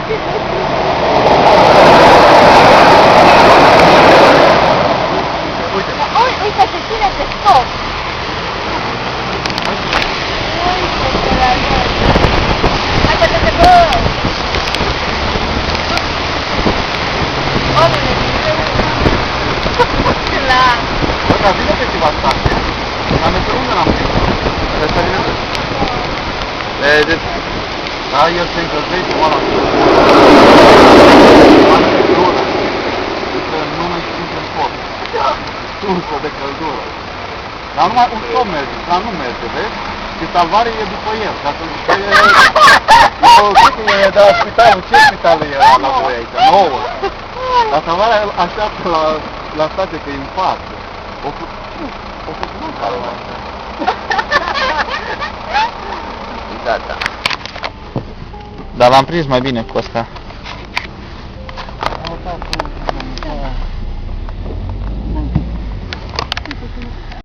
Uite, uite, se ține pe stop. Uite, la noi. Hai, bă-te, bă! Omule, clar. Bă, dar vine pe ceva stație. Dar ne pe unde l-am prins? Pe stările de... Da, el se încălzește oala. Oala de căldură. Este nume și transport. Sursă de căldură. Dar numai un stop merge, dar nu merge, vezi? Și salvarea e după el, ca să zice... Eu cred că e de la spitalul, ce spital e la voi aici? Nouă. Dar salvarea așteaptă la stație că e în față. O făcut un salvare. Gata. Dar l-am prins mai bine cu ăsta.